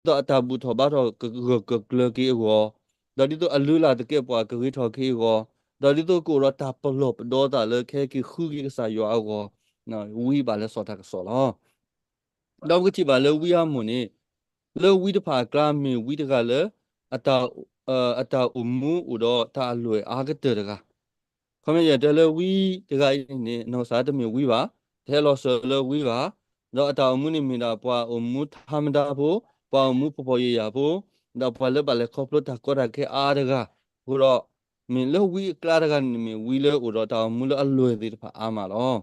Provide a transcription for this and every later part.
đó ta bút thọ bát thọ cực lơ kia gò đó đi tôi lula tôi kia bỏ cái thọ kia gò đó đi tôi cố ra ta bờ lốp đó ta lơ cái khu cái sa yo gò nó uy bà lơ sọt thạc sọt lo đó cái chỉ bà lơ uy am nè lơ uy đó phá gram mi uy đó cái lơ ata ata umu udo ta lười cái từ đó không bây giờ đây là quý cái này nó sao để mình quý ba thế là sợ là quý ba rồi tao muốn mình đã qua muốn tham gia bộ qua muốn phụ huynh ya bộ đã qua là balai khóc lót thắc ra cái được à rồi mình là quý cái cái mình quý là rồi tao muốn là alloy đi phải ama lo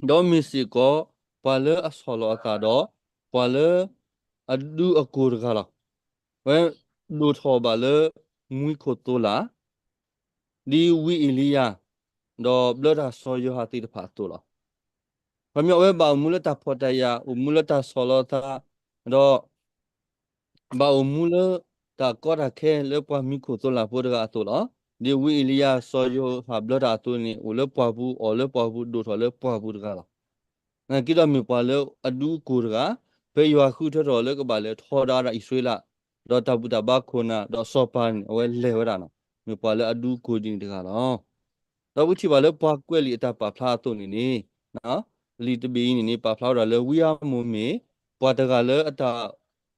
đó mình sẽ có qua là solo ta đó qua là adu akur cái là vậy đồ thọ ba là muy khoto là đi quý ilia đó blood ha soyo hati de patu lo kami awe ba mula ta potaya mula ta solo ta do ba mula ta kora ke le pa mi ko to la po ga to lo de wi ilia soyo ha blood atu ni ule pa bu o le pa bu do to le pa bu ga lo na ki do mi pa le adu ko ga pe yo khu tho do le ko ba le tho da ra iswe la do ta bu ta ba khona do so pa ni awe le wa da no mi pa le adu ko din de ga loတော့ဝချီပါလေပွားကွက်လီအတာပါဖလားတုန်နေနော်လီတဘီနေပါဖလားရလေဝီယာမုံမီပွားတကလေအတာ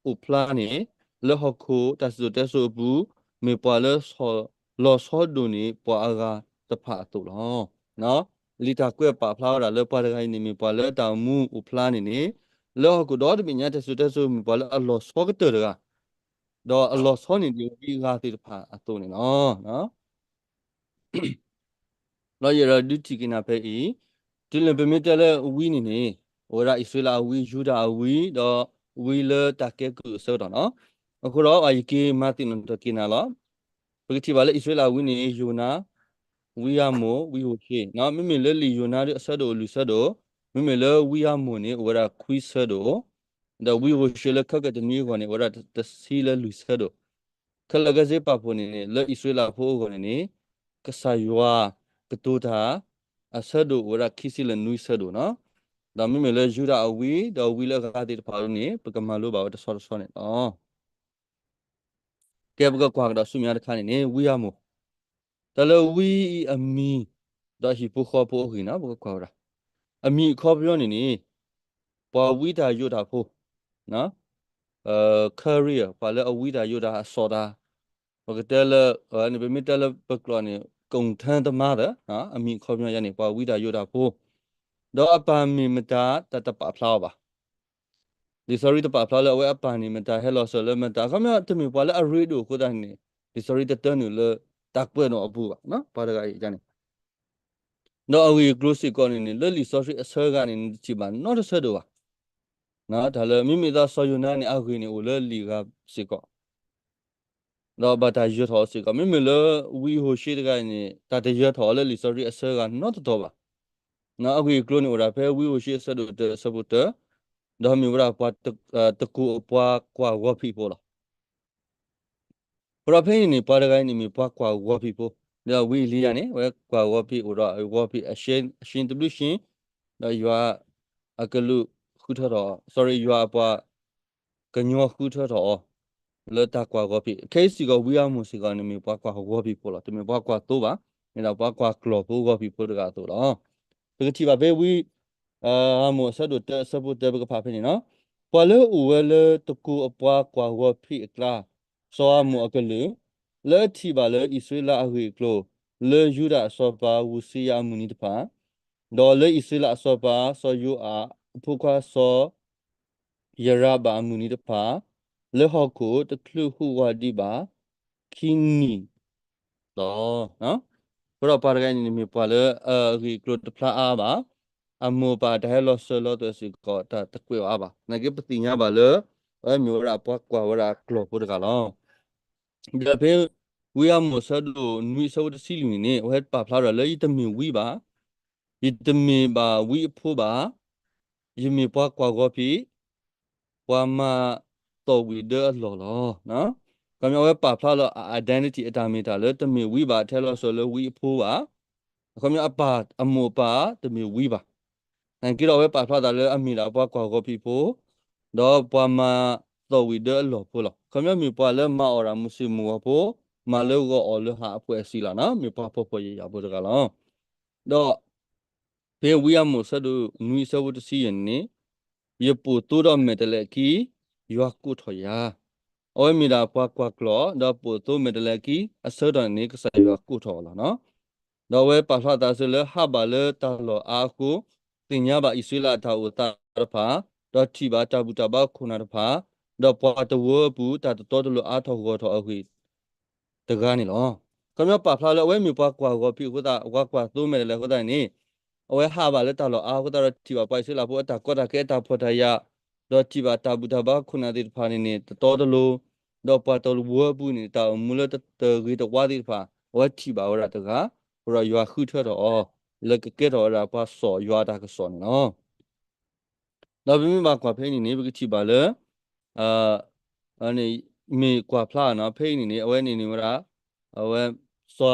ဥဖလားနေလေဟခုတဆူတဆူဘူးမေပွားလေဆောလောဆောဒူနေပွားအကတဖာတူလောနော်လီတာကွက်ပါဖလားရလေပွားတကနေမေပွားလေတာမူဥဖလားနေလေဟခုတော့တပညာတဆူတဆူမေပွားလေအလောဆောကတရကတော့အလောဆောနေဒီဝီကတိတဖာအတူနေနော်လောရရဒုတိကနာပဲဤဒီလပမီတလဲဝီနေဝရဣဆွေလာဝီယူဒာဝီတော့ဝီလတကဲကုဆောတော့နော်အခုတော့အယကေမတင်တကိနာလောပကတိပါလဲဣဆွေလာဝီနေယူနာဝီယာမိုဝီဟိုချေနော်မိမိလဲလီယူနာအဆက်တို့လူဆက်တို့မိမိလဲဝီယာမိုနေဝရခွီဆက်တို့ဒါဝီဟိုချေလခကတနီကိုနေဝရတစီလဲလူဆက်တို့ခလကစေပါဖို့နေလဲဣဆွေလာဖို့ကိုနေကဆာယွာကတူတာအဆက်တို့ဝရခိစီလနွိဆက်တို့နော်ဒါမိမလဲယူရာအဝီဒါဝီလကတိတဖာလို့နေပကမလို့ပါတော့ဆောဆောနေနော်ကဲဘကကွာကတော့ဆုများတခါနေဝီရမို့တလဝီအမီဒါရှိဖို့ခေါ်ဖို့ခိနော်ဘကကွာအမီခေါ်ပြောနေပွာဝီတာယူတာဖို့နော်career ပါလဲအဝီတာယူတာဆောတာဘကတဲလနေပမီတဲလပကလောနေကုံထန်သမားတဲ့နော်အမီခေါ်ပြောရနေပွာဝီတာယူတာဖို့တော့အပမီမတာတတပဖလာပါဒီ sorry တပဖလာလဲဝဲအပနီမတာ hello ဆိုလဲမတာခမတမီပွာလဲအရီဒိုကိုတိုင်းနေဒီ sorry တတန်နလဲတက်ပွဲတော့အပူပါနော်ပါတကကြီးကြနေတော့အဝီ close ကောနေလဲလီ sorry အဆာကနေချီပါနော်တဆတော့ပါနော်ဒါလဲမိမိသားဆော်ယူနာနေအခွေနေဦးလဲလီကစီကောတော့ဘာတာရွထောစီကမိမိလဲဝီဟိုရှိတကနေတတရွထောလဲလီ sorry အဆာကနော်တော့ပါနော်အခွေ close နေဦးတာဖဲဝီဟိုရှိဆတ်တို့ဆပ်တော့ဒါမြဝရပွားတကူပွားကွာဝဖိပိုလားပရဖိနေပါရဂိုင်းနေမြပွားကွာဝဖိပိုဒါဝီလီယာနေဝဲကွာဝဖိဥရဝဖိအရှင်တလူရှင်ဒါယူအကလူခုထတော့ sorry ယူအပွားကညောခုထတော့လောတာကွာဝဖိခဲစီကဝီယာမူစီကနေမြပွားကွာဝဖိပိုလားတမြပွားကွာတော့ပါနေတော့ပွားကွာကလောပိုဝဖိပိုတကတော့တကတိပါဘဲဝီမောဆဒုတဆပုတဘကဖာဖိနေနော်ပွာလေဥဝဲလေတကူအပွားကွာဝဖိအကလာစောမောအကလေလေတီပါလေဣဆွေလာအဟိကလိုလေယူဒအစောပါဝစီယာမူနီတဖာဒေါ်လေဣဆွေလာအစောပါစောယူအားဖုခွာစောယရဘာမူနီတဖာလေဟောကိုတကလူဟူဝဒီပါခင်းနီတော့နော်ဘရောပါရဂိုင်းနေမြပွာလေဟိကလိုတဖလာအားပါအမောပါတဲလောဆလောတစီကောတာတကွေဝါပါနကေပတိညာပါလေမျိုးရာပွားကွာဝရာကလောပုတကလောဒါပေဝီယမောဆဒိုနွိဆောတစီလီနေဝဲပါဖလာရလေတမီဝီပါယတမီပါဝီဖို့ပါယမီပွားကွာကောဖီပွားမတော်ဝီဒေလောလောနော်ကမြောဝဲပါဖလာလော identity အတာမီတာလေတမီဝီပါထဲလောဆိုလေဝီဖို့ပါကမြောအပါအမောပါတမီဝီပါန်ကိရောဝဲပါဖလာတာလေအမီလာပွားကွာကောဖီဖို့တော့ပွားမ story 的老婆了，可能没把了马奥拉姆西姆阿婆，马了个奥了哈婆西了呢，没把婆婆也要不这个了，那别为阿姆说的女生不是西人呢，也不多到没得来去，有苦头呀。โอ้ยมีดาปากกลอดาปูตุเมดเลกีอสดานิกสายว่ากูทอละเนาะดาเวปะลาตาเสเลฮาบาเลตาโลอาคูติญญาบาอิสราทาอุตารภาดาทิบาตาบุตาบาคุนารภาดาปะตะวบูตาตอตโลอาทอโกทออหุยตะกานี่ลอคำว่าปะพลาเลเวมีปากกว่าก็พี่กูตากว่าตุเมดเลกูตานี่โอ้ยฮาบาเลตาโลอากูตาทิบาไปอิสราพูตาก็ตาเกตาพอทายาดาทิบาตาบุตาบาคุนาดิภานี่ตอตโลดอกปาตอลวัวปูนี่ตามูลตะเตกีตวาดิฟ้าวัดที่บ่าวระตะกะเราอยู่าขึ้นเถอะอ๋อเลิกเกตอระปาสออยู่าตากสอนเนาะเราเป็นมีบางกว่าเพลงนี้เป็นที่บ่าเลยอ่าอันนี้มีกว่าพลาเนาะเพลงนี้เอาไว้นี่มาละเอาไว้สอ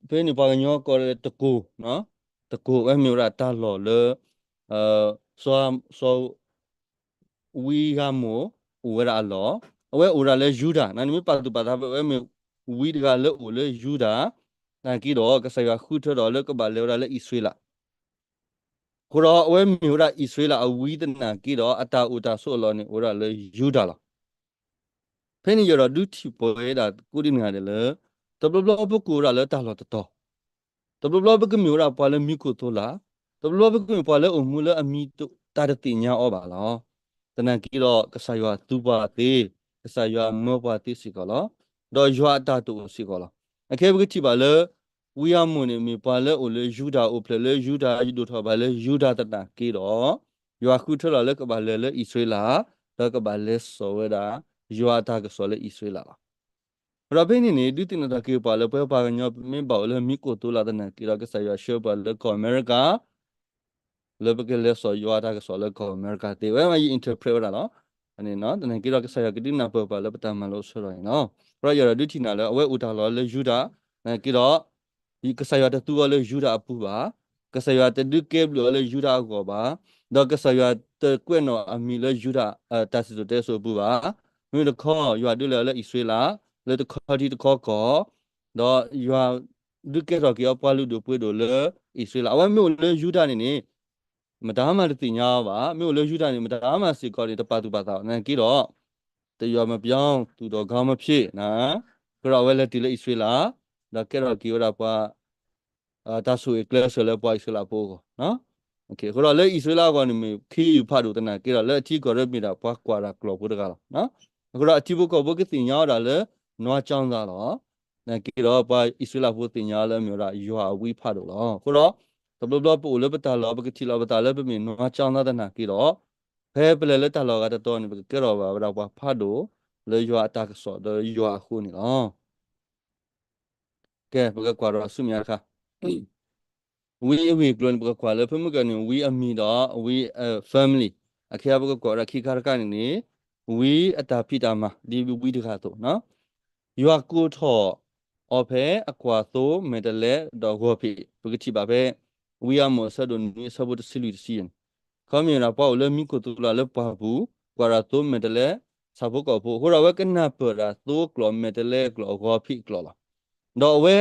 เพลงนี้ปากญอก็เลยตะกูเนาะตะกูไว้มีระตาหล่อเลยเอ่อสอสอวีกาโมอุระหล่อ အဝဲအိုရာလဲယူတာနာနိမပါတူပါတာပဲမေဝီဒကလဲအိုလဲယူတာနာကီတော့ကဆာရခုထတော့လဲကဘာလဲရာလဲဣဆွေလာကိုတော့အဝဲမျိုးရာဣဆွေလာအဝီဒနာကီတော့အတာဥတာဆိုလောနေအိုရာလဲယူတာလားဖဲနေရတော့ဒုတိပွဲတာကိုဒီငါတယ်လဲတဘလဘဘကိုရာလဲတာလို့တော့တဘလဘကမျိုးရာပါလဲမိကိုတော့လားတဘလဘကမျိုးပါလဲအမှုလဲအမီတာတတိညာဩပါလားတနန်ကီတော့ကဆာရတူပါသေးကဆာရမောပါတိစီကလားတော့ရွာတာတူစီကလားအခဲဘကတိပါလဲဝီယမွန်နေမီပါလဲအိုလေယူဒါအိုဖလေယူဒါယူဒိုထောပါလဲယူဒါတတာကီတော့ရွာခုထလာလဲကပါလဲဣဆွေလာတော့ကပါလဲစောဝဒါရွာတာကစောလဲဣဆွေလာရဘင်းနေဒီတင်တာကေပါလဲပဲပါညောမင်းပါလဲမိကိုတူလာတဲ့နာကီတော့ကဆာရရှောပါလဲကောအမေရိကလဘကလဲစောရွာတာကစောလဲကောအမေရိကတေဝဲမယီ interpret ရလားအနေနော်တနင်္ဂနွေကဆရာကတိနာပပလပတမလို့ဆိုရနော်ပရရဒုတိနာလဲအဝဲဥတာလောလဲယူတာကိတော့ဒီကဆရာတတူလဲယူတာအပူပါကဆရာတဒုကေဘလောလဲယူတာကောပါတော့ကဆရာတကွဲ့နော်အမီလဲယူတာတတ်စစ်တဲ့ဆိုပူပါမြို့တခေါ်ရွာဒုလဲလဲဣဆွေလာလဲတခေါ်ဒီတခေါ်ကောတော့ရွာဒုကေတော့ကေပွားလူတို့ပွေးတို့လဲဣဆွေလာအဝဲမြို့လဲယူတာနေမဒါမှတတိညာပါမြို့လေယူတာနေမဒါမှစီကော်ဒီတပါတူပါတော့နန်ကီတော့တရွာမပြောင်းသူတော့ခေါင်းမဖြစ်နော်ကြောဝဲလက်တီလေဣဆွေလာဒါကဲတော့ကီယောတာပွားဒါဆိုကလဆလဲပွားဣဆွေလာပို့ကောနော်โอเคကြောလေဣဆွေလာကောနေမခီယူဖတ်တော့တနကီတော့လက်အတီကောရမီတာပွားကွာတာကလောပို့တကလားနော်ကြောအတီဘကောဘကတိညာတာလဲနွားချောင်းသားတော့နန်ကီတော့ပွားဣဆွေလာပို့တိညာလဲမျိုးတာရွာဝီဖတ်တော့လောကြောတဘလဘပူလဘတာလောဘကတိလောဘတာလဘမီနောချောင်းတဲ့နာကီတော့ဖဲပလေလက်တလောကတတော်နေကဲတော့ဘာဘာဖတ်တော့လေရွာတာကစောတော့ရွာခုနေလောကဲဘကကွာတော့ဆုမြတ်ခါဝီကလွန်ဘကကွာလေဖမကနေဝီအမီတော့ဝီfamily အခါဘကကွာရခိခါရကနေနေဝီအတာဖိတာမဒီဝီတခါတော့နော်ရွာကိုထောအဖဲအကွာသို့မေတလဲတော့ဂောဖိဘကတိပါပဲဝီယမောဆဒွန်နီဆဘတ်စီလူစီယန်ခမီရာပေါ့လေမီကိုတူလာလေပါဘူးကွာရတိုမေတလဲဆဘကောဖို့ဟိုရဝကနာပရာသို့ကလောမေတလဲကလောဂောဖိကလောလာတော့ဝဲ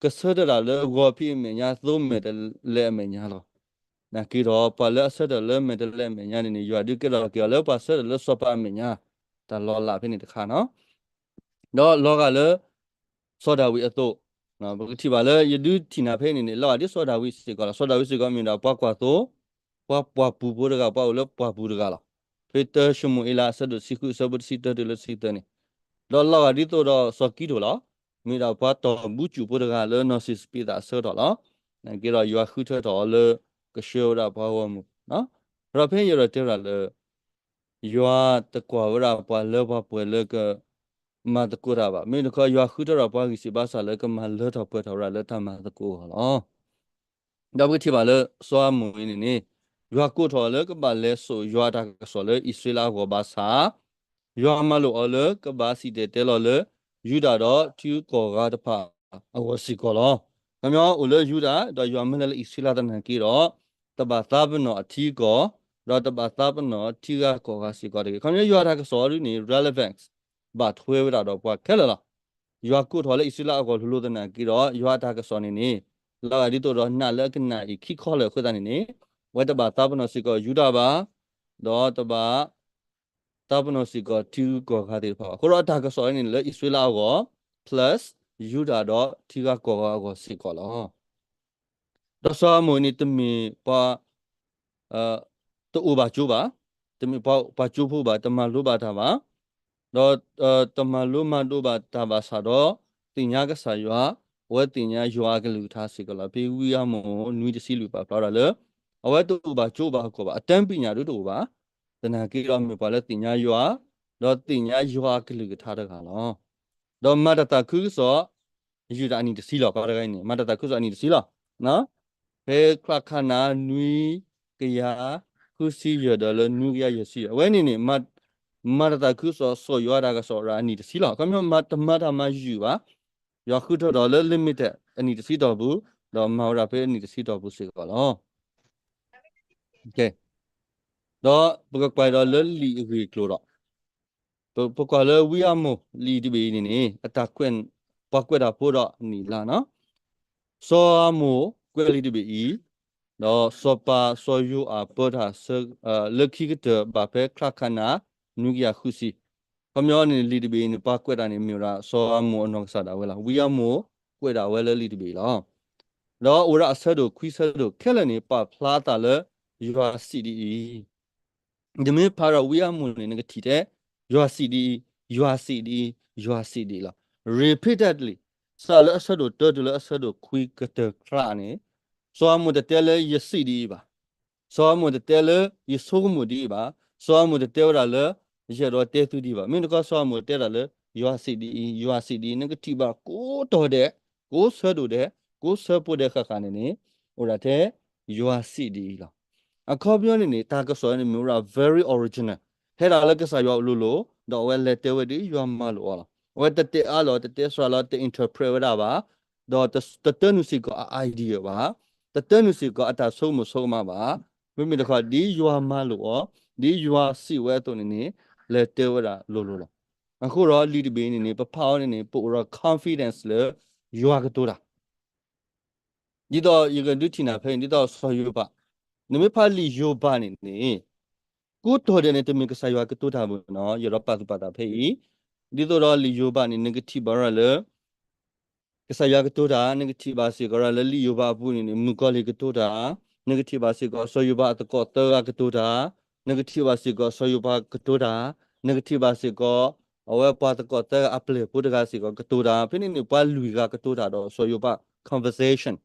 ကဆဒရာလေဂောဖိမေညာသို့မေတလဲမေညာလောနာကီတော့ပါလဲဆဒလဲမေတလဲမေညာနေရွာဒီကလောကလောပါဆဒလဲစပါမေညာတလောလာဖိနေတခါနော်တော့လောကလေစောဒဝီအတော့နော်ဘကတိပါလေယဒုတီနာဖဲနေလောဒီစောဒဝီစီကောစောဒဝီစီကောမြင်တော့ပွားကွာတော့ပွားပူပိုးတကပွားလို့ပွားပူတကလားဖေတရှမူအီလာဆဒစီကုဆဘတ်စီတတလစီတနေတော့လောဒီတော့စောကီတို့လားမိတော့ပွားတော့ဘူးကျူပိုးတကလေနော်စစ်ပီတာဆောတော့လားနကေတော့ယူခုထတော့လေကရှိုးတာပွားဝမှုနော်ရဖဲရတဲ့ရလေယူတကွာဝရပွားလေပွားပွဲလေကมาตะกูราบะมีนก็ยาขุดราปากิสิบาสาเลยก็มาเลทอเปทอราเลทามาตะกูหรอดาวที่บาเลสวามุยนี่ยากูทอเลยก็บาเลโซยาตะก็สเลยอิสราเอลก็บาสายามาโลอเลยก็บาสิเตเตลอเลยยูดาดอทิวก็กาตะพาอวสิก็ลอกำยออุเลยยูดาดอยามาเลอิสราเอลตะนันกีรอตะบาตาบนออธิก็ด တော့တပါသပနော်တီကကောကစီကောတကေခဏရွာတာကစောရနေ relevance ဘာထွေးဝတာတော့ပွားခဲလလားရွာကုထော်လေအစ္စလာအကောလူလို့တနာကီတော့ရွာတာကစောနေနေလာဒီတော့နာလကနာခိခေါ်လေခွတ်တနေနေဝတ်တပါသပနော်စီကောယူတာပါတော့တပါသပနော်စီကောတီကောခါတဲ့ပါခေါ်တော့တာကစောနေလေအစ္စလာကော plus ယူတာတော့တီကကောကောစီကောလောတော့ဆောမွေနေတမီပါတူဘာကျူပါတမီပါကျူဖို့ပါတမလို့ပါတာပါတော့တမလို့မတို့ပါတာပါစာတော့တင်ညာကစားရွာဝဲတင်ညာရွာကလူထားစီကလာပေဝီယမွန်နွီတစီလူပါတော့လေအဝဲတူပါကျူပါကောပါအတန်းပညာတို့တူပါတနာကေရောမြေပါလဲတင်ညာရွာတော့တင်ညာရွာကလူထားတဲ့ခါလောတော့မတတခုဆိုယူတာအနီတစီလောကောတဲ့ခိုင်းနေမတတခုဆိုအနီတစီလောနော်ဟဲခလခနာနွီကရခုစီရတော့လနွီရရစီဝဲနေနေမတတခုဆိုရွာတာကဆိုရာအနီတစီလောကမျိုးမမယူပါရခုတော့လ limited အနီတစီတော့ဘူးတော့မော်ရာဖေးအနီတစီတော့ဘူးစေကောလောโอเคတော့ဘကကွာတော့လလီရီကလိုတော့ပကွာလဝီအမိုလီဒီဘီနေနေအတကွင်ပကွက်တာပို့တော့နီလာနော်စောအမိုကွယ်လီဒီဘီတော့စောပါစောယူအပေါ်တာလက်ခိကတဘာဖဲခလခနာနူကီယာခုစီကမျိုးနေလီဒီဘီနေပကွက်တာနေမျိုးရာစောအမိုအနောဆာတာဝဲလာဝီအမိုကွက်တာဝဲလလီဒီဘီလောတော့ဝရအဆက်တို့ခွီးဆက်တို့ခဲလနေပဖလာတာလေယူအာစီဒီဒီမေပါရဝီအမိုနေငတိတဲ့ URCD 啦 repeatedly စာလအဆဒတော်တော်လအဆဒခွိကတခရာနေစောမှုတတဲလေယစီဒီပါစောမှုတတဲလေယဆိုမှုဒီပါစောမှုတတဲရလေရတော့တဲသူဒီပါမင်းကစောမှုတဲရလေ URCD နကတိပါကိုတော်တဲ့ကိုဆဒတဲ့ကိုဆပုတဲ့ခခနေနေဟိုရတဲ့ URCD လားအခုပြောနေနေတာကစောနေမျိုးရာ very original ဟဲ့ဒါလည်းကစားရောက်လို့တော့ဝဲလက်တဲဝဲဒီရွာမလို့လားဝဲတတဲအားလို့တတဲဆွာလို့တ interpret ဝဲတာပါတော့တတဲနုစီက idea ပါတတဲနုစီကအတာဆုံးမဆုံးမပါမိတခါဒီရွာမလို့ဒီရွာစီဝဲတော့နေလက်တဲဝဲတာလို့လားအခုတော့ lead ဘေးနေပဖောင်းနေပို့တော့ confidence လေရွာကတူတာဒီတော့ရကဒုချီနာဖိဒီတော့ဆောယူပါနမေဖာလီယောပါနေကိုတော်တဲ့နဲ့တမင်ကစားရွာကတိုးတာဘူးနော်ရတော့ပတ်တာဖေးဒီတော့လီယိုဘာနေ negative ဘာလဲကစားရွာကတိုးတာ negative ပါစီကရလလီယိုဘာဘူးနေမူကလေးကတိုးတာ negative ပါစီကဆောယိုဘာတကောတော့ကတိုးတာ negative ပါစီကဆောယိုဘာကတိုးတာ negative ပါစီကအဝဲပါတကောတဲ့အပလေပုဒကစီကတိုးတာဖိနေပါလူကကတိုးတာတော့ဆောယိုဘာ conversation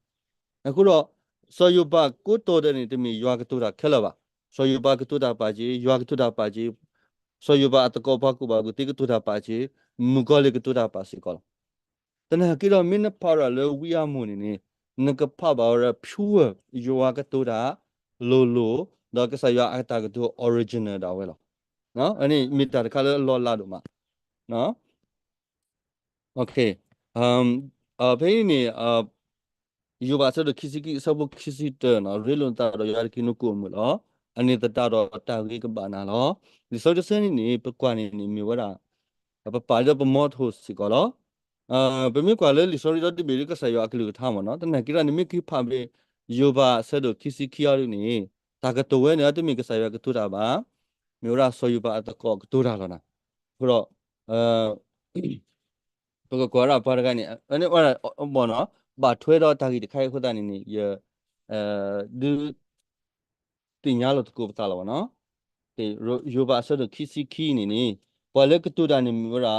အခုတော့ဆောယိုဘာကိုတော်တဲ့နဲ့တမင်ရွာကတိုးတာခဲလာပါဆိုယူပါကတူတာပါကြီးရွာကတူတာပါကြီးဆိုယူပါအတကောပါကူပါကူတိကတူတာပါကြီးမူကောလေကတူတာပါစီကောတနကီလိုမင်းပါရလေဝီယာမူနေနကဖပါရဖြူရွာကတူတာလိုတော့ကစားရွာအတာကတူ original တာဝဲလောနော်အဲ့ဒီမီတာတခါလောလာတော့မှာနော် okay ဖေးနေယူပါဆိုတော့ခီစီကီစဘခီစီတနော်ရေလွန်တာတော့ရကီနုကိုမလို့အနေတတာတော့တာဝေကပါနာလောဒီဆိုတဲ့စနေပကွာနေမြေဝရာပပါတော့ပမော့ထိုစီကောလောပမေကွာလေလီဆိုရီတော့ဒီဘေကဆာယောအကလူထားမနော်တနကိရနိမိကိဖာဘေယူပါဆိုတော့ခီစီကီယာရီနေတာကတိုဝဲနေတမိကဆာယောကတူတာပါမျိုးရာဆိုယူပါအတကောကတူတာလောနာဆိုတော့ပကကွာရာပါရကနေအဲ့ဝါဘောနော်ဘာထွဲတော့တာကြီးတခိုင်ခုတနေနေဒူတင်ညာလို့တကူပတာလောနော်ဒီယူပါဆိုတော့ခီစီခီနေပေါ်လကတူတာနေမျိုးရာ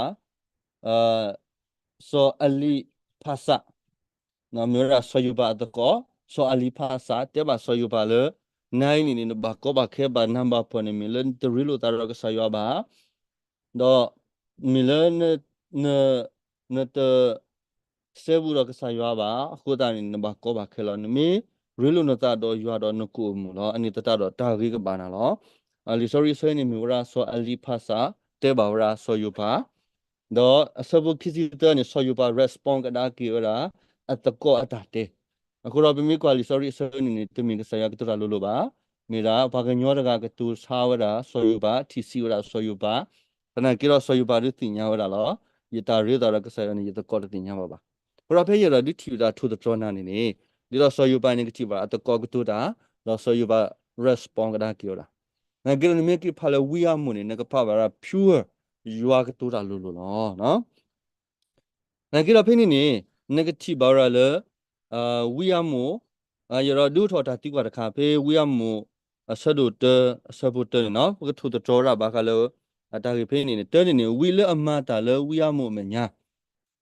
ဆိုအလီဖာစာနော်မျိုးရာဆိုယူပါတကောဆိုအလီဖာစာတဲပါဆိုယူပါလေနိုင်နေဘာကောဘာခဲဘာနံပါတ်ပေါ်နေမီလန်တရီလိုတာရကဆာယောပါတော့မီလန်နတဆေဘူးရကဆာယောပါခုတာနေဘာကောဘာခဲလောနေမီရီလိုနတာတော့ရွာတော့နကူမလို့အနိတတာတော့တာဂီကဘာနာလောလီဆိုရီဆွေးနေမီဝရာဆိုအလီဖာစာတဲဘာဝရာဆိုယူပါတော့အစဘခိစီတန်ဆိုယူပါ response ကဒါကီဝရာအတကောအတတဲအခုတော့ပြမီကွာလီ sorry ဆွေးနေတမီကဆာယကတရလိုလိုပါ mira paganyo ga tu sawara soyuba tisiura soyuba kana kiro soyuba ru tinya wara lo yita ri da ka sa ni yita ko tinya ba pura phe yara di tiuda to the trona ni di lo soyuba ni ti ba at ko tu da lo soyuba respond ga kiro na kiro ni me ki phala we are mu ni na ka pa ba pure yua ka tu da lu lu lo no na kiro phe ni negative ba ra le we are mu yara du tho ta ti kwa ta kha phe we are mu sabote no ko to the trora ba ka lo ta ki phe ni te ni we le ama ta le we are mu me nya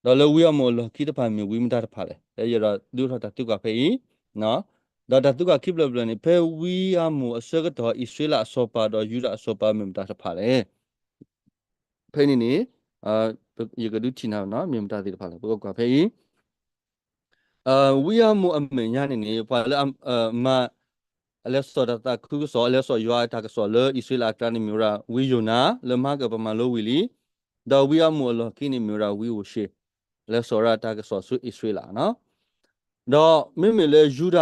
đó là we are more lo kita pa mi we mta pa le ye ra du tho ta tu ka phe no đó ta tu ka keep le ni phe we are more sa ga do israel so pa do yu so pa mi mta pa le phe ni ye ga du chi na no mi mta ti pa le ko ka phe we are more a me nya ni pa le ma ale so da ta khu so ale so yu ta ka so le israel ta ni mi ra we yu na le ma ka pa ma lo we li da we are more lo ki ni mi ra we wo she le so ra ta ka so su israel no တော့မိမိလေယူဒ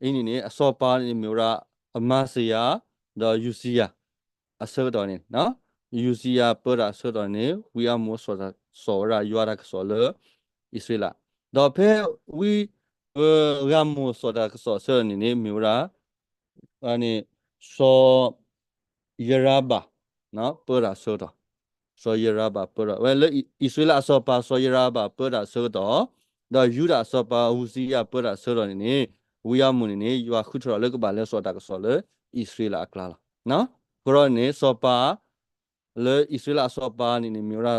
အင်းနေအစောပါနေမျိုးရာအမစယာတော့ယူစီယာအစောတော်နေနော်ယူစီယာပရာစောတော်နေဝီအမောဆိုတာစောရာယူရကစောလေဣသရေလတော့ဖဲဝီရမောဆိုတာကစောစောနေနေမျိုးရာအနေစောယရဘာနော်ပရာစောတော်စောယရဘာပရာဝဲလေဣသရေလအစောပါစောယရဘာပရာစောတော်တော့ယူဒအစောပါဝစီယာပရာစောတော်နေနေဝီယမူနေယူခုထရလကဘာလဲစောတာကစောလေဣသရေလအကလာနော်ကိုရောနေစောပါလေဣသရေလစောပါနေနေမျိုးရာ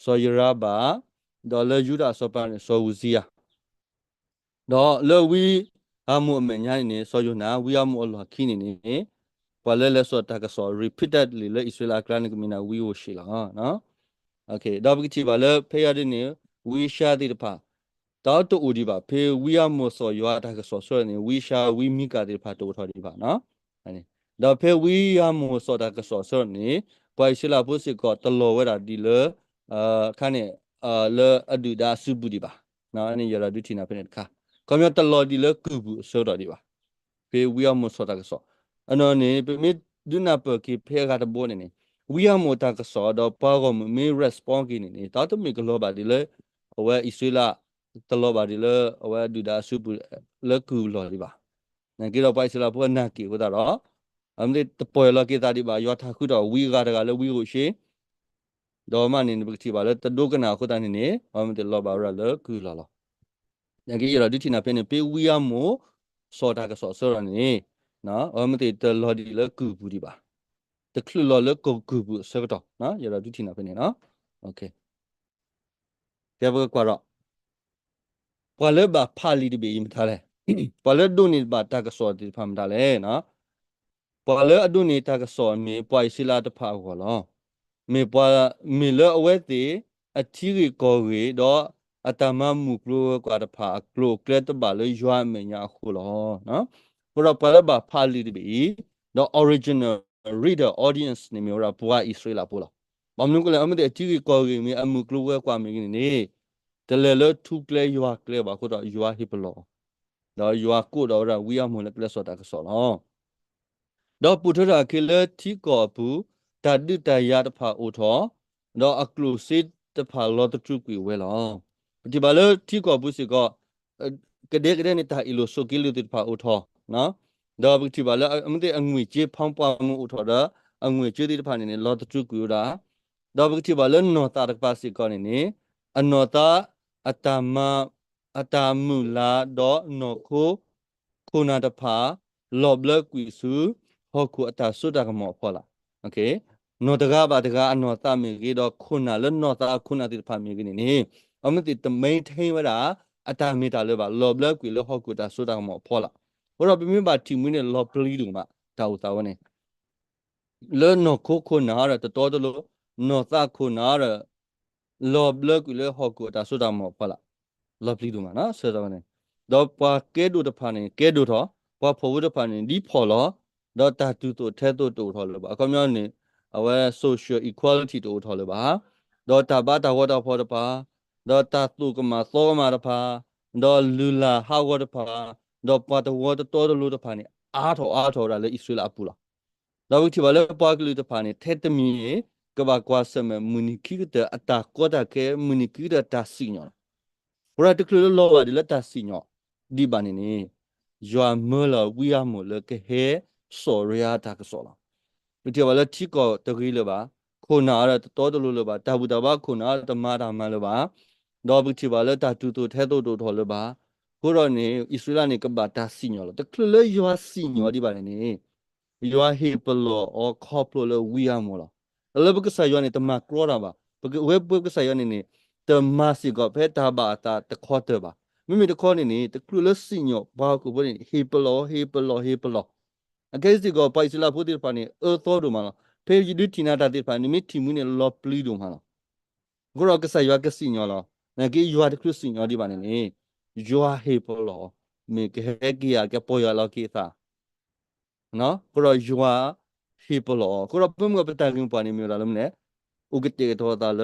စောယရဘာတော့လေယူဒစောပါနေစောဝစီယာတော့လေဝီအမှုအမညာနေစောယနာဝီယမူအလခီနေနေဘာလဲလဲစောတာကစော repeatedly လေဣသရေလကလာနေကမနာဝီဝရှိလာနော် okay တော့ဘကတိပါလေဖေရတဲ့နေဝီရှာတိတဖာတောက်တူဒီပါဖေဝီယမောစောရွာတာကစောစောနေဝီရှာဝီမိကတိဖာတူထော်ဒီပါနော်အဲ့တော့ဖေဝီယမောစောတာကစောစောနေပွိုင်ရှိလာဖို့စစ်ကောတလောဝဲတာဒီလေခါနေလေအဒူဒါစုဘူးဒီပါနော်အဲ့ရရဒူတီနာဖေနေခါကွန်မြတ်တလောဒီလေကူဘူးစောတော်ဒီပါဖေဝီယမောစောတာကစောအနော်နေပေမီဒူနာပကိဖေကတဘောနေနေဝီယမောတာကစောတော့ပါကောမေ response ကိနေနေတောက်တမီကလောပါဒီလေဝဲဣဆွေလာတလောပါဒီလေဝဲဒူဒါစုပလေကူလောဒီပါနကေတော့ပိုက်စလာဘောနာကီဟိုတာတော့အမလေးတပွဲလကေတာဒီပါယောထာခုတော့ဝီကတကလည်းဝီကိုရှေဒေါ်မနေဘတိပါလေတဒုကနာခုတာနေနေအမတေလောပါရလေကူလောလောနကေရဒီတီနာဖဲနေပေဝီယမိုစောတာကစောစောရနေနော်အမတေတလောဒီလေကူဘူးဒီပါတခလူလောလေကိုကူဘူးစေတော့နော်ရဒီတီနာဖဲနေနော်โอเคကဲဘကွာတော့ပွာလေဘာဖာလီဒီဘေးမထားလဲပွာလေဒုန်နီဘာတာကစောဒီဖမ်းတာလဲနော်ပွာလေအဒုန်နီတာကစောမီပွိုင်စီလာတဖာခေါ်လောမေပွာမေလအဝဲတီအထီရီကောရီတော့အတမမူကလိုကွာတဖာကလိုကလက်တဘာလေယွာမညာခုလောနော်ဘရပွာလေဘာဖာလီဒီဘေးတော့ original reader audience နေမျိုးရာပွာဣစရေလပို့လောဘာမလို့ကလည်းအမတဲ့အထီရီကောရီမီအမူကလိုဝဲကွာမီနေတလေလထုကလေယွာကလေဘာခုတော့ယွာဟိပလောတော့ယွာကိုတော့ဝီယမွန်လည်းကလဆောတာကဆောလောတော့ပုထရာကေလတီကောဘူးတဒိတရတဖာအိုထောတော့အကလုစစ်တဖာလောတထုကွေဝဲလောဒီဘာလတီကောဘူးစီကောကတဲ့ကတဲ့နေတာအီလိုဆိုကီလူတဖာအိုထောနော်တော့ဒီဘာလအမတဲ့အငွေကြေးဖောင်းပွားမှုအိုထောတော့အငွေကြေးတိတဖာနေနေလောတထုကွေတာတော့ဒီဘာလနော်တာတပါစီကောနေနေအနော်တာအတမအတမူလာတော့နော်ခိုခုနာတဖာလောဘလကွီစုဟောခုအတဆုတာကမောဖောလာโอเคနော်တကားပါတကားအနော်တာမီကြီးတော့ခုနာလနော်တာခုနာတိဖာမီကြီးနေအမတိတမိန်ထိန်ဝတာအတမီတာလေပါလောဘလကွီလောဟောခုတာဆုတာကမောဖောလာဘောတော့ပြမပါတီမင်းနဲ့လောဘလီဒူမှာတာဝတာဝနေလောနော်ခိုခုနာရတတော်တလို့နော်တာခုနာရလောဘလကွီလောဟောခုတာဆုတာမောဖောလာလောဘလီဒူမှာနော်ဆောတော့နေတော့ပွားကဲဒူတဖာနေကဲဒူတော့ပွားဖို့တဖာနေဒီဖော်လောတော့တာတူတူထဲတူတူထော်လို့ပါအကောင်မျိုးနေအဝဲ social equality တူထော်လို့ပါတော့တာဘာတာဝတာဖော်တပါတော့တာတူကမှာသောမှာတပါတော့လူလာဟာဝတပါတော့ပတ်တဝတတော်လို့တပါနေ အားထော်တာလေဣသရေလအပူလားနောက်ပြီးဘာလဲပွားကလေးတဖာနေထဲတမီကဘာကွာစမမူနီခိတဲ့အတာကောတာကဲမူနီခိတဲ့တာစီညောဘရတကလလောဝဒီလက်တာစီညောဒီဘာနေနေယွာမလဝီယာမလကဟဲစောရယာတာကစောလားဒီဘာလဲတီကောတကြီးလပါခုနာရတော်တလို့လပါတာဘူးတာဘာခုနာတမာတာမလပါတော့ပြီးဘာလဲတာတူတူထဲတူတူထော်လပါခုတော့နေဣသရေလနေကဘာတာစီညောလတကလယွာစီညောဒီဘာနေယွာဟေပလောအောခေါပလောဝီယာမလားအလဘကဆာယွာနေတမကရောတာပါဘကဝဲဘကဆာယွာနေတမစီကဖဲတာဘာတာတခေါ်တပါမိတခေါ်နေတကလူလစညောဘာကိုဘနေဟေပလောအကဲစီကပိုက်စလာဖို့တိဖာနေသောဒိုမလားဖေဂျီဒူတီနာတာတိဖာနိမိတီမူနေလောပလီဒိုမလားဂရောကဆာယွာကစီညောလားနကေယွာတကလူစီညောဒီပါနေယွာဟေပလောမေကဟဲကီယာကပေါ်ရလောကီသာနော်ကိုရယွာဟီပလောကိုရပုံကပတာကင်းပါနေမျိုးလာလို့မလဲဥကတေတော်တာလ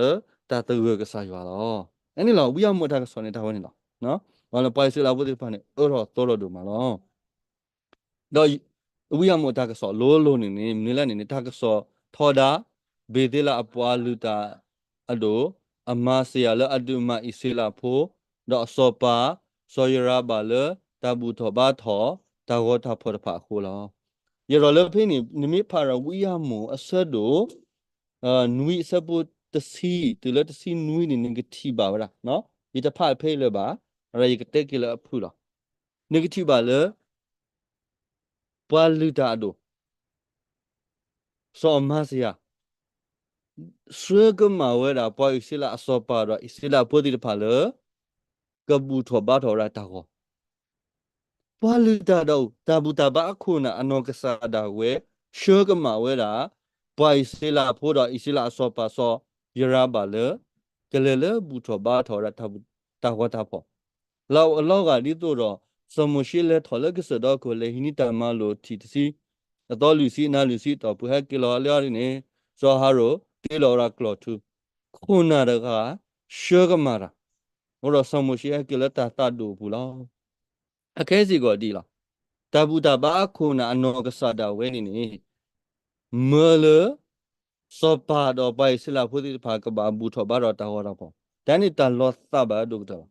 တာတူရကစားရွာတော့အဲ့ဒီလောဝိယမတာကစောနေတာဝင်တော့နော်ဘာလို့ပိုင်စလာဖို့ဒီဖာနေအော်တော်တို့မှာလောတော့ဝိယမတာကစောလိုနေနေလက်နေတာကစောထော်တာဘေဒေလာအပွားလူတာအဒိုအမဆရာလအဒုမဣစေလာဖို့တော့စောပါစောရရာပါလတဘူထောဘာထောတာဂောတာဖော်ဖာခိုးလောရရလဖိနေနိမိဖာရဝိယမအဆဒိုနွိစပုတစီတူလတစီနွိနေငတိပါဗလားနော်ဒီတဖတ်ဖိလေပါရရကတက်ကလအဖူလားငတိပါလေပွာလူတာဒိုစောမဆရာဆွေကမဝဲတာပွာဣစလာအစောပါတော့ဣစလာပိုဒီတဖာလေကဘူထောဘာထောရတာကိုပွာလူတာတော့တာဘူတာဘာအခုနာအနောကစားတာဝဲရှေကမဝဲတာပွာဣစလာဖို့တော့ဣစလာအစောပါစောရရပါလေကလေလေဘူထောဘာထောရတာဘူတာဝတာဖို့လောကဒီတော့စမရှိလေထော်လကစတော့ကိုလေဟိနိတမလို့တီတစီအတော်လူစီနာလူစီတော့ဘုဟက်ကီလောလျော်နေဇောဟာရိုတီလောရာကလောတူခုနာရကရှေကမာရာဘရောစမရှိဟက်ကီလတာဒူဘူးလားအခဲစီကိုဒီလားတဘူတာဘာခုနာအနောကဆာတာဝဲနေမလစောပါတော့ပိုင်စလာဖို့ဒီဖာကဘာဘူးထောဘာတော့တာဟောတော့ပေါ့တန်နီတလောသဘာဒုတော့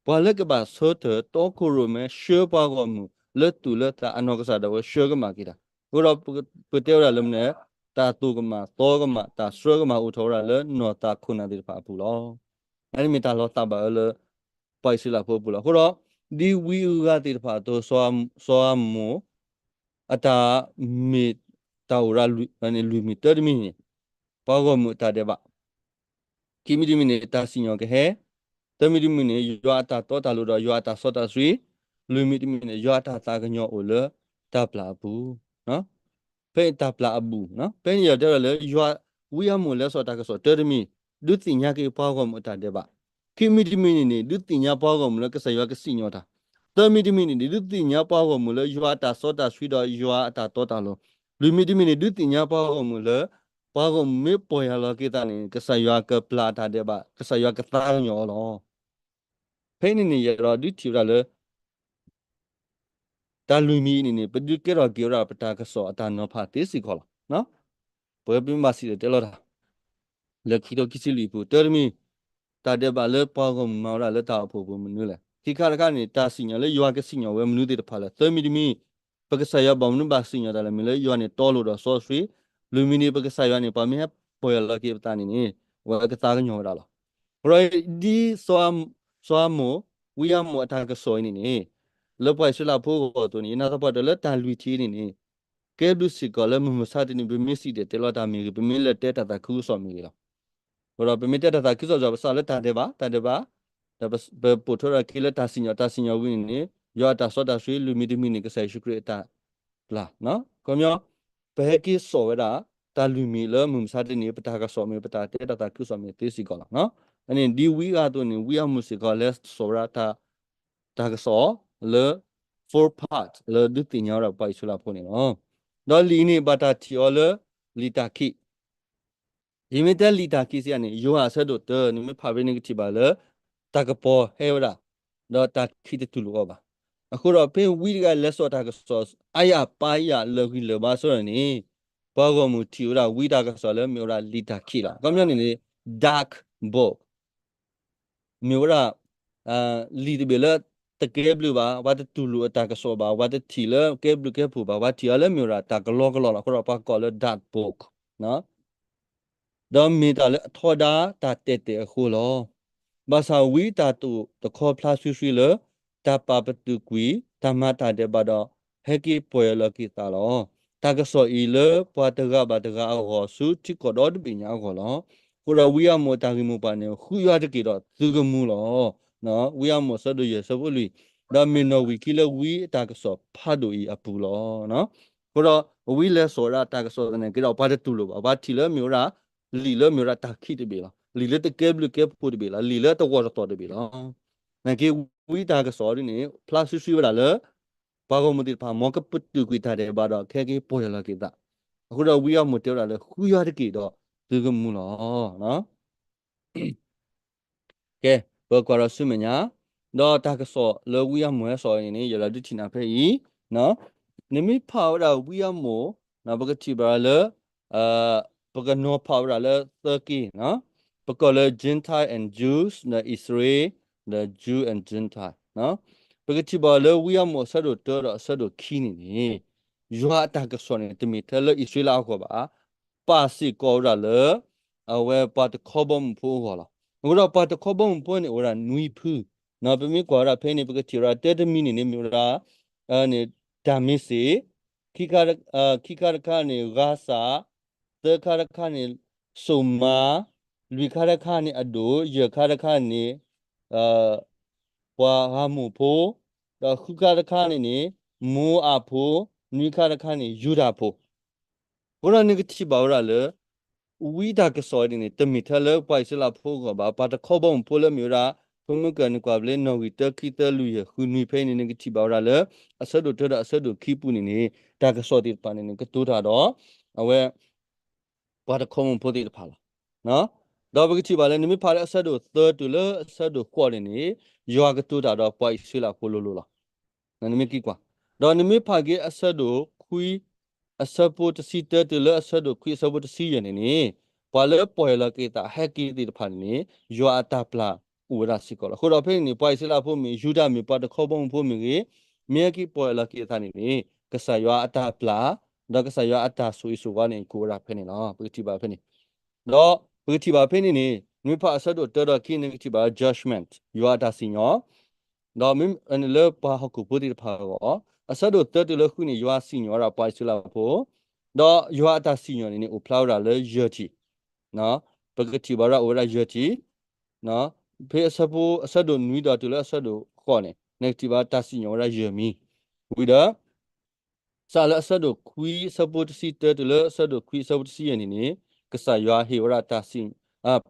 ဘာလကဘာဆောတတောကိုရမဲရှေပါကမှုလက်တူလက်တာအနောကစားတော့ရှေကမာကီတာဘရောပတေရလမနေတာတူကမာတောကမာတာရှေကမာဥထောရလနောတာခုနာဒီဖာပူလောအဲ့ဒီမီတာလောသဘာလပိုင်စလာဖို့ပူလောဟောတော့ဒီဝီဥကတိဖာတော့စောမအတာမီတာဝရလူမီတဒမီပါကမှုတာတဲ့ပါကိမီဒီမီနေတာစီညောကဟဲတမီဒီမီနေယွာတာတောတာလို့တော့ယွာတာစောတာဆွေလူမီဒီမီနေယွာတာတာကညောအိုလတပ်လာဘူးနော်ဖဲတပ်လာဘူးနော်ဖဲရတဲ့လေယွာဝီယမလဲစောတာကစောတဒမီဒုတိညာကေပါကမှုတာတဲ့ပါကိမီဒီမီနေဒုတိညာပါကမှုလဲကဆယွာကစီညောတာတမီဒီမီနေဒုတိညာပါကမှုလဲယွာတာစောတာဆွေတော့ယွာတာတောတာလို့လူမီဒီမီနေဒုတိညာပါကမှုလဲပါကမေပေါ်ရလာကေတာနေကဆယွာကပလာတာတဲ့ပါကဆယွာကတာညောလောဖိနေနေရတော့ဒီတီရလေတာလူမီနေပဒုကေရောဂေရာပတာကစောအတာနောဖာတေစီခေါ်လာနော်ဘယ်ပြမစီတဲလောတာလက်ခီတော့ကိစီလီပူတယ်မီတာတဲ့ပါလေပေါကမောလာလက်တာဖို့ဘူးမနူးလေဒီခါနေတာစီညာလေယွာကစီညာဝဲမနူးတဲ့တဖာလေသမီဒီမီပကဆာယဘောင်နဘာစီညာတယ်မလေယွာနေတော်လို့တော့ဆော့ဆွေလူမီနီပကဆာယနေပါမီပေါ်ရလာကေပတာနေဝဲကတာကညောတာလားရိုဒီစောမောဝီယမောအတာကစောနေလောပိုင်စလာဖို့တော့နေနာတော့တော့လက်တန်လူချီနေကဲဒုစီကလည်းမစတဲ့နေဘမီစီတဲ့တေလောတာမီဘမီလက်တဲ့တာခူးစော်မီလားဘောတော့ဘမီတဲ့တာခူးစော်ကြပါစလက်တာတဲ့ပါတဲ့ပါဒါပပိုထရကီလက်တာစညဝင်းနေယောတာစောတာဆွေလူမီဒီမီနေကဆိုင်ရှုခရတာလာနော်ကောမျိုးဘဲကီစောဝဲတာတာလူမီလမစတဲ့နေပတာကစော်မီပတာတဲ့တာခူးစော်မီတေစီကလားနော်အနေဒီဝီကတော့နေဝီအမှုစီကလက်စောရတာတာကစောle four part le du ti nya ra pai sula phone ni no do li ni bata thi o le lita ki yimite lita ki sia ni yo ha sa do de ni me pha be ni ti ba le ta ka po he ra do ta ki de tu lo ba အခုတော့ဖေးဝီကလက်စောတာကစောအာရပါရလော်ကြီးလောပါဆိုရနေဘောကမူတီရာဝီတာကစောလဲမျိုးရာလီတာခီလာကောင်းမြနေ dark book မျိုးရာလီတဘလတကယ်ဘလူပါဝတ်တူလူအတာကစောပါဝတ်တီလကဲဘလူကဲဖူပါဝတ်တီလဲမျိုးရာတာကလောကလောလာခုတော့ပါကောလဲ dark book နော်တော့မီတာလဲထော်တာတာတက်တဲ့အခုလောဘာသာဝီတာတူတခေါ်ဖလာဆွဆွီလတာပါပတူကွီတမတာတဲ့ဘာတော့ဟက်ကီပွဲလကီတာလောတာကစောဤလပွားတကဘာတကအောစုတိကောတော့ပညာကောလောကိုရဝီယမောတာကီမူပါနေခူရတကီတော့သူကမူလောနော်ဝီယမောဆဒရဆဘလီဒါမီနိုဝီကီလဝီတာကစောဖာဒိုဤအပူလောနော်ကိုတော့ဝီလဲစောရတာကစောနေကြတော့ဘာတူလို့ဘာတီလမျိုးရာလီလမျိုးရာတာခိတပြီလားလီလက်တကဲဘလကဲပို့တပြီလားလီလက်တော့တော့တပြီလားငါကေဝီတာကစောရနေဖလာဆွဆွီဝလာလေဘာကမတိဖာမောကပတူကွီတာတဲ့ဘာတော့ခဲကေပေါ်ရလာကေတာအခုတော့ဝီရမတေရလေခူရတကေတော့ဒီကမူလားနော်ကဲဘောကွာရဆုမညာတော့တာကစောလောဝီရမွဲစောရင်ရလာဒတိနာဖဲဤနော်နိမိဖာဝရဝီရမောနော်ဘကတိဘာလေပကနောဖာဝရလေသကီနော်ပကလေ Gentile and Jews နော် Israel the Jew and Gentile နော်ပကတိဘာလေဝီရမောဆဒတ်တော်ဆဒတ်ခီနီနေယွာတာကစောနေတမီတယ်လေ Israel အောပါပါစီကောရလေအဝဲပတ်ခေါဘုံဖိုးဟောလားငါတို့ပတ်ခေါဘုံဖိုးနေဝရနွီဖူးနော်ပမီကွာရဖဲနေပကတိရတဲတမီနေမျိုးရာအနေဒါမစ်စီခိကာခါနေဂါစာသေခါခါနေဆုမာလူခါခါနေအဒိုရခါခါနေပွာဟာမှုဖိုးတော့ခုခါခါနေမိုးအဖိုးနွီခါခါနေယူရာဖိုးဘုရားနေကတိပါရလေဝီဒါကစောနေတမီထလပိုက်စလာဖိုးကဘာပါတခေါဘုံဖိုးလမျိုးရာဖုန်မကန်ကွာဘလေနော်ဝီတခိတလူရခုနွီဖဲနေကတိပါရလေအဆဒုတရအဆဒုခိပူနေတာကစောတိပါနေကတူတာတော့အဝဲဘာတခေါဘုံဖိုးတိဖာလာနော်တော့ဘကတိပါလေနိမိဖာလေအဆဒုသတူလအဆဒုကွာနေယောကတူတာတော့ပိုက်စလာဖိုးလိုလာနိမိကိကွာတော့နိမိဖာကေအဆဒုခွီအစပုတ်စီတတလအဆဒုခွီအစပုတ်စီရနေပွာလေပွေလကေတာဟက်ကီတိဖာနေယောအတာပလာဥရစီကောခုတော့ဖိနေပွိုင်စလာဖို့မီယူဒမီပတ်တခေါဘုံဖို့မီမြေကီပွေလကေတာနေကဆာယောအတာပလာဒကဆာယောအတာဆူဆူကနေကိုရဖိနေနော်ပကတိပါဖိနေတော့ပကတိပါဖိနေနိဖာအဆဒုတရခိနေကတိပါ judgment ယောအတာစီညောတော့မင်းလေပါဟကုပုတိဖာကောအဆဒုတတလခုနေယောစီညောရာပွိုင်စလာဖို့တော့ယောအတာစီညောနေဥဖလာရာလေယောတီနော်ပကတိပါရဝရယောတီနော်ဖေအစပူအဆဒုနွီတော်တူလဲအဆဒုခေါ်နေ negative တာစီညောရယေမီဝိဒဆာလအဆဒုခွီစပုတ်စီတဲတူလဲအဆဒုခွီစပုတ်စီယနေနေကဆာယောဟေဝရတာစီ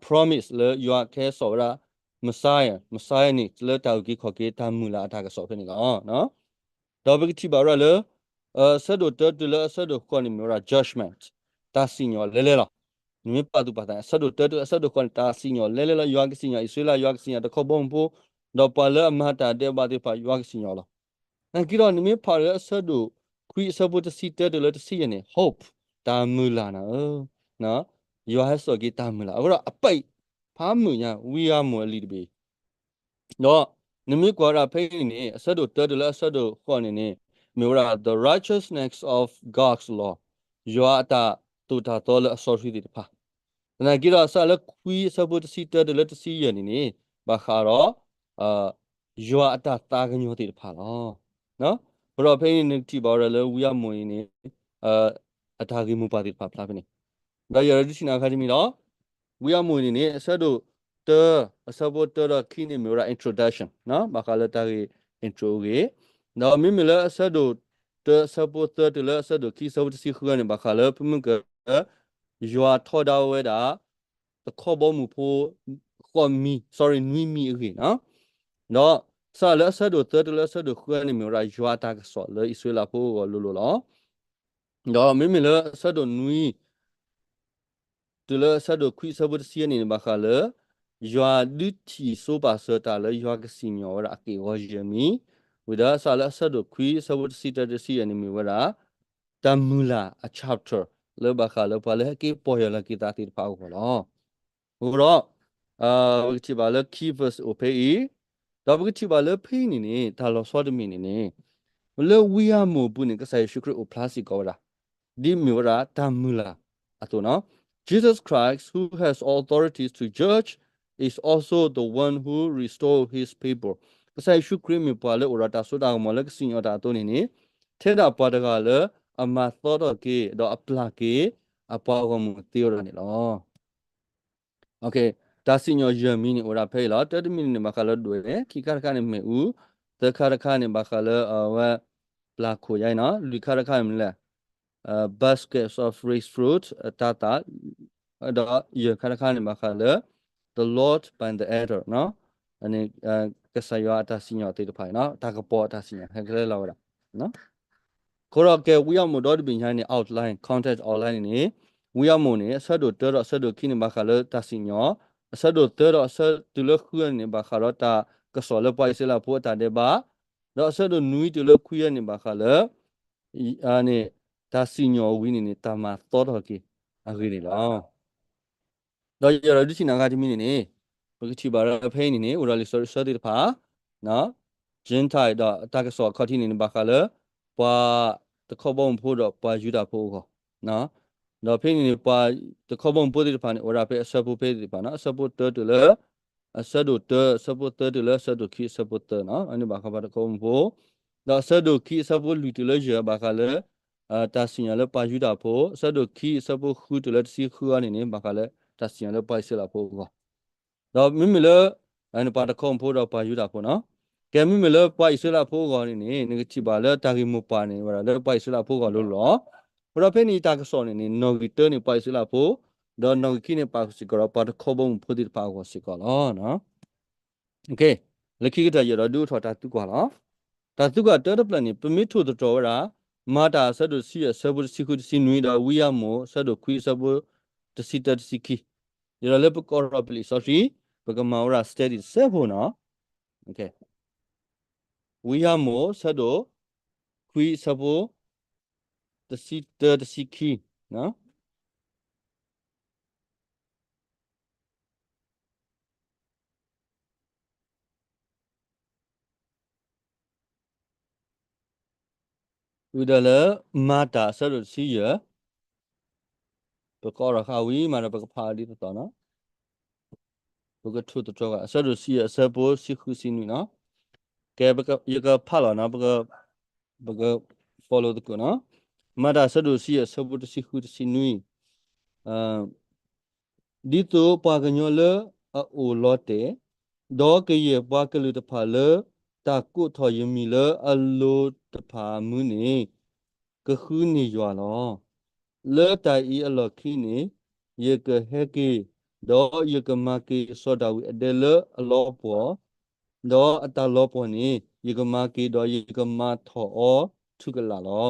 promise လဲယောခဲဆောရmessiah နိလဲတောက်ကြီးခေါ်ကေတမူလာအတာကဆောဖြစ်နေကောနော်တော့ပကတိပါရလဲဆဒုတဲတူလဲအဆဒုခေါ်နေမျိုးရ judgment တာစီညောလဲလားနိမပါတူပါတာဆဒုတတဆဒုကွန်တာစီညောလဲလဲယောဂစီညောဣဆွေလာယောဂစီညောတခေါဘုံပိုတော့ပါလအမတာတဲ့ပါတဲ့ပါယောဂစီညောလားအဲ့ကြတော့နိမပါရဆဒုခွီဆဘုတစီတဲတယ်တစီရနေ hope တာမူလာနော်ယောဟဆောကြီးတာမူလာအခုတော့အပိတ်ဖားမှုညာဝီယာမွယ်လီတပြီတော့နိမကွာရဖိနေဆဒုတဲတယ်ဆဒုခေါ်နေမျိုးရာ the righteousness of God's law ယောအတာတူတာတော်လအစောရှိတဲ့ဖာ那给到啥了？亏啥不是得的了？这些人呢？把哈罗要打个牛的怕了，喏，不知道陪你提包了，乌鸦么呢？打个木巴的怕怕呢？那有人去哪看见没了？乌鸦么呢？啥都的，啥不得了？看你没有啦 introduction，喏，把哈了打个 intro 个，那明明了啥都的，啥不得的了？啥都去啥不是喝呢？把哈了不么个。ယောထော်ဒါဝဲတာတခေါ်ဘောမှုဖို့ခေါ်မီ sorry နွီမီခေနော်ဆာလဆဒုတတလဆဒုခွနေမျိုးရာယောတာကဆောလေဣဆွေလာဖို့ကိုလိုလောတော့မိမိလဆဒုနွီတလဆဒုခွိဆဘတ်စီနေဘခါလေယောဒုတီဆိုပါစတာလေယောကစီညောရာကေဝဂျမီ with us ala sado qui sabut sita de si enemy wara tamula a chapter le baka le pale ki poyala ki ta ti pa ko lo uro ti ba le key verse o pe da bu ti ba le pe ni da lo so de mi ni le we are mo bu ni ka sai shukri o plastic ko da di mi wara tamula ato no Jesus Christ who has authorities to judge is also the one who restore his people ka sai shukri mi pa le ora ta so da mo le sin yo da to ni thế da pa da ga le ama tho do ke do apla ke apa ko mu ti ro ni lo okay ta sin yo ye mi ni ora phe lo 30 minute ni ma ka lo do ne ki ka ni me u ta ka ni ba ka le wa pla ko yai no lu ka mi le baskets of rich fruit tata da ye ka ni ba ka le the Lord by the elder no ani ka sa yo ta sin yo ti to phai no ta ka po ta sin yo ha ka le lo da no Koroke we are more behind the outline content outline ni we are more ni sado tero sado kini bakalo tasinyo sado tero sado tulo kuya ni bakalo ta kasolo pa isela po ta deba do sado nui tulo kuya ni bakalo ani tasinyo wini ni tama todo ki agini lo do yoro du sina ga dimi ni bukti bara phe ni urali sadi pha no jin thai do ta kaso khoti ni bakalo pa the carbon put up by Judah Pogo. No, the opinion by the carbon put it upon or up a support upon a support to le a sedu support to le sedu key support no and the back of the combo. The sedu key support little bakale Tassian by Judah Po, sedu key support who to let see who are in him bakale Tassian by Silla Pogo. The Mimila and part the compo of by Judah Po no. Kami mele pa isela po go ni ni chi ba le ta gi mu pa ni wala le pa isela po go lo lo pro phe ni ta ka so ni no gi te ni pa isela po do no gi ni pa si ko pa ko bo mu pho ti pa go si ko lo no okay le ki ta ye do du tho ta tu ko lo ta tu ka te de plan ni permit to the to ra ma ta sa do si ya sa bu si ku si nui da wi ya mo sa do khui sa bu de si ta si ki ye le ko ro pli so si ba ka ma ra steady se bo no okay we are more sado qui sabo the siki no udala mata sado siya bakora khawi mara bak phali to no bak thu to ga sado siya sabo sikhu sinu no ke bak yaga phala na bak follow the no mata sado siya sabo sikhu sinu dito paganyola o lote do ke ye pa ke lu ta pha le ta ku tho yimi le a lo ta pha mu ni ke khu ni ywa lo le ta I a lo khi ni ye ke he ki do ye ke ma ki so da wi de le a lo po do a ta lo po ni ye ke ma ki do ye ke ma tho o thu ke la lo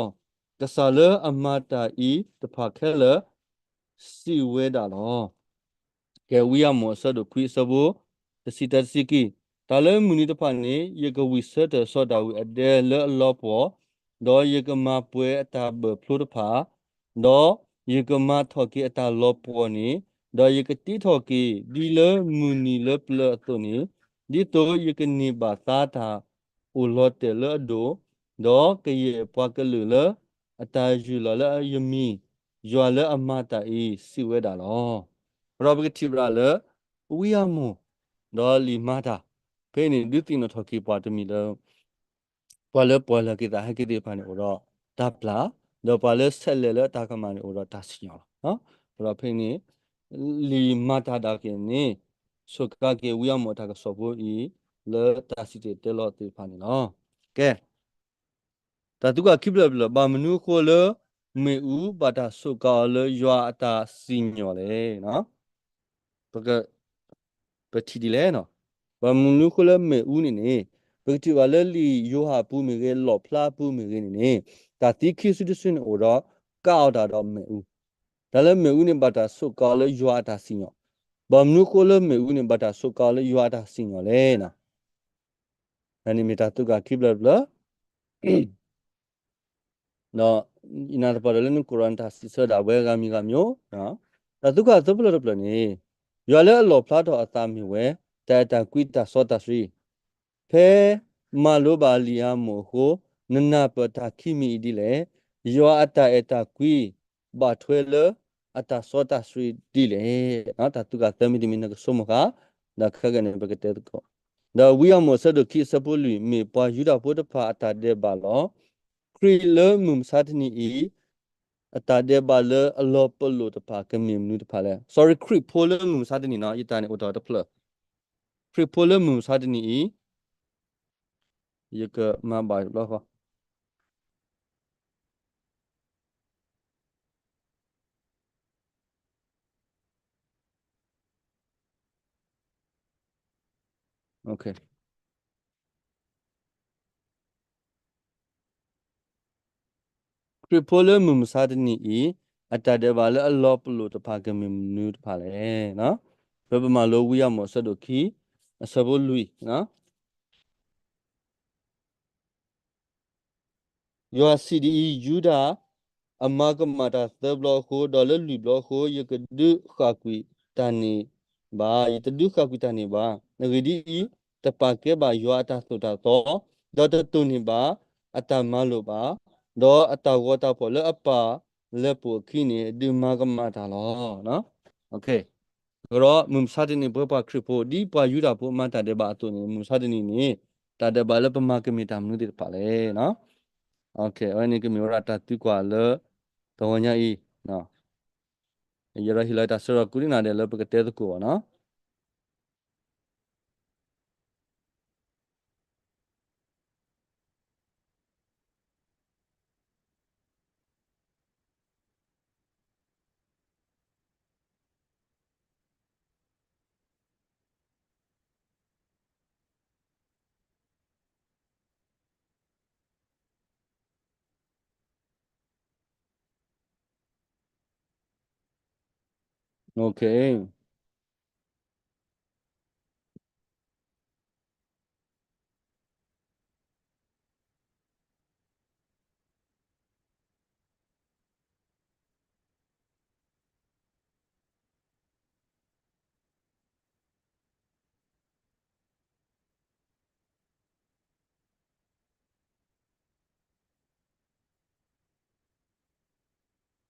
ka sa le a ma ta I ta pha khe le si we da lo ke we are mo so do kwi so bo the sitar siki tale muni to phane ye ko we set the so da we ade le lo po do ye ko ma pwe ata be phlo to pha do ye ko ma tho ki ata lo po ni do ye ko ti tho ki di le muni le plo to ni di to ye ko ni ba ta tha u lo te le do do ke ye pa ke le ata ju lo le yemi yo le amata I si we da lo Robert le we are more dolly mata penny do think not hockey part to me the polar kita ha ki de pan ro tapla do pale sel takamani ro tasyo no ro penny li mata da ke ni so ka ke we are more ta so bo I le tasite te lo te pan no ke ta tu ka keep le ba menu ko le me u ba ta so ka le ywa ta sinyo le no parce petit dilé no ba munu ko le me u ni ne petit ba le li yo ha pu mi ge lo pla pu mi ge ni ne ta ti khi su sin o do ka da do me u da le me u ni ba ta so ka le yo ta sin yo ဘာမနုခိုလမေဦးနေဘတာဆိုကာလေရွာတာစင်ရလေနာ nanometer tu ka keep bla no ina da parallel ni Quran ta sisa da we ga mi ga myo no da tu ka tu bla ni yo le lo pla to ata mi we ta quita sota sri phe malo ba liya mo ho nana pa ta kimi di le yo ata eta qui ba thwe le ata sota sri di le no ta tu ka ta mi di mi na so mo ka da kha ga ne ba ke te ko da we are mo sa do ki sa po lu mi pa yu da po da pha ata de ba lo kri le mum sa ni I ata de ba le a lo po lo da pha ke mi nu da pha le sorry kri po le mum sa ni no ita ni o da pla kri po le mum sa ni I ye ke ma ba lo ho okay kri po le mum sa ni I ata de ba le a lo po lo da pha ke mi nu da pha le no ba ba ma lo we are mo sa do ki sa bo lui no your cde juda amagamata the block ho dollar lu block ho ye ke du kha kwi tani ba ye te du kha kwi tani ba nagidi I ta pa ke ba yo ata so ta to do ta tu ni ba ata ma lo ba do ata go ta pho le apa le po khi ni du magamata lo no okay ro mum sa de ni bo pa krip po di pa yu da po ma ta de ba to ni mum sa de ni ta de ba le pa ma ke mi ta mu de pa le no okay oi ni ke mi ra ta tu kwa le to nya I no yara hilata sura kurina de lope ke te ko no okay